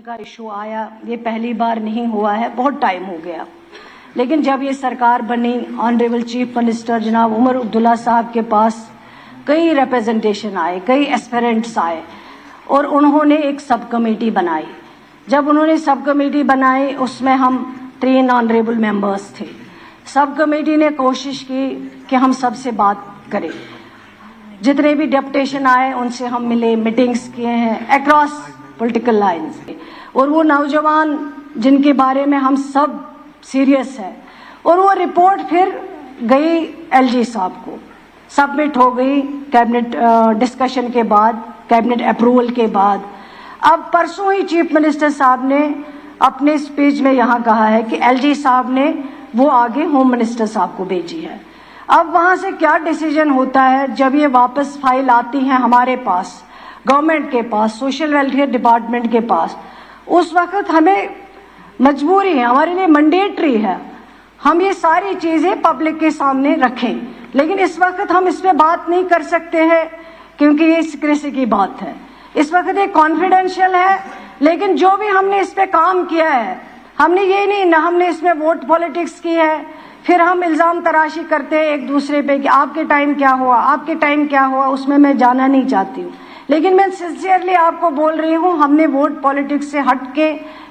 का इशू आया, ये पहली बार नहीं हुआ है, बहुत टाइम हो गया। लेकिन जब ये सरकार बनी, ऑनरेबल चीफ मिनिस्टर जनाब उमर अब्दुल्ला साहब के पास कई रिप्रेजेंटेशन आए, कई एस्पिरेंट्स आए और उन्होंने एक सब कमेटी बनाई। जब उन्होंने सब कमेटी बनाई उसमें हम 3 ऑनरेबल मेंबर्स थे। सब कमेटी ने कोशिश की कि हम सबसे बात करें। जितने भी डेपुटेशन आए उनसे हम मिले, मीटिंग्स किए हैं अक्रॉस पॉलिटिकल लाइंस। और वो नौजवान जिनके बारे में हम सब सीरियस है, और वो रिपोर्ट फिर गई एलजी साहब को, सबमिट हो गई कैबिनेट डिस्कशन के बाद, कैबिनेट अप्रूवल के बाद। अब परसों ही चीफ मिनिस्टर साहब ने अपने स्पीच में यहाँ कहा है कि एलजी साहब ने वो आगे होम मिनिस्टर साहब को भेजी है। अब वहाँ से क्या डिसीजन होता है, जब ये वापस फाइल आती है हमारे पास, गवर्नमेंट के पास, सोशल वेलफेयर डिपार्टमेंट के पास, उस वक्त हमें मजबूरी है, हमारे लिए मैंडेटरी है हम ये सारी चीजें पब्लिक के सामने रखें। लेकिन इस वक्त हम इस पे बात नहीं कर सकते हैं क्योंकि ये सीक्रेसी की बात है। इस वक्त ये कॉन्फिडेंशियल है। लेकिन जो भी हमने इस पे काम किया है, हमने ये नहीं ना हमने इसमें वोट पॉलिटिक्स की है, फिर हम इल्जाम तराशी करते हैं एक दूसरे पे कि आपके टाइम क्या हुआ, आपके टाइम क्या हुआ, उसमें मैं जाना नहीं चाहती हूँ। लेकिन मैं सिंसियरली आपको बोल रही हूँ, हमने वोट पॉलिटिक्स से हट के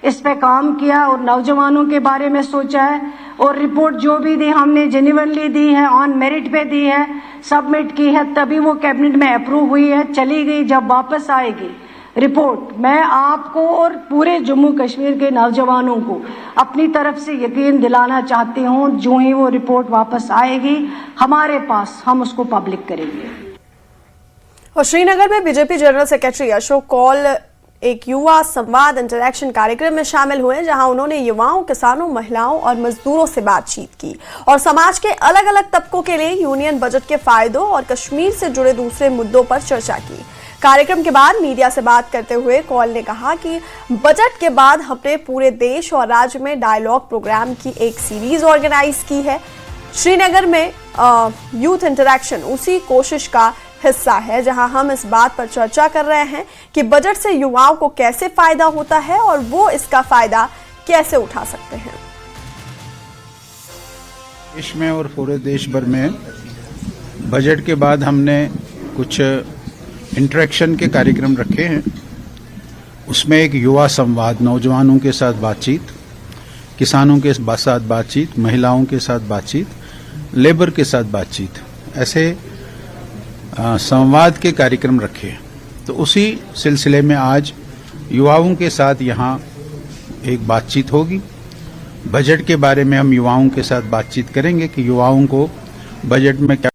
इस पे काम किया और नौजवानों के बारे में सोचा है। और रिपोर्ट जो भी दी हमने जेन्युइनली दी है, ऑन मेरिट पे दी है, सबमिट की है, तभी वो कैबिनेट में अप्रूव हुई है, चली गई। जब वापस आएगी रिपोर्ट, मैं आपको और पूरे जम्मू कश्मीर के नौजवानों को अपनी तरफ से यकीन दिलाना चाहती हूँ, जो ही वो रिपोर्ट वापस आएगी हमारे पास, हम उसको पब्लिक करेंगे। और श्रीनगर में BJP general secretary Ashok Kaul एक युवा संवाद इंटरैक्शन कार्यक्रम में शामिल हुए, जहां उन्होंने युवाओं, किसानों, महिलाओं और मजदूरों से बातचीत की और समाज के अलग अलग तबकों के लिए यूनियन बजट के फायदों और कश्मीर से जुड़े दूसरे मुद्दों पर चर्चा की। कार्यक्रम के बाद मीडिया से बात करते हुए कौल ने कहा कि बजट के बाद हमने पूरे देश और राज्य में डायलॉग प्रोग्राम की एक सीरीज ऑर्गेनाइज की है। श्रीनगर में यूथ इंटरैक्शन उसी कोशिश का हिस्सा है, जहां हम इस बात पर चर्चा कर रहे हैं कि बजट से युवाओं को कैसे फायदा होता है और वो इसका फायदा कैसे उठा सकते हैं। देश में और पूरे देश भर में बजट के बाद हमने कुछ इंटरेक्शन के कार्यक्रम रखे हैं। उसमें एक युवा संवाद, नौजवानों के साथ बातचीत, किसानों के साथ बातचीत, महिलाओं के साथ बातचीत, लेबर के साथ बातचीत, ऐसे संवाद के कार्यक्रम रखे। तो उसी सिलसिले में आज युवाओं के साथ यहाँ एक बातचीत होगी। बजट के बारे में हम युवाओं के साथ बातचीत करेंगे कि युवाओं को बजट में क्या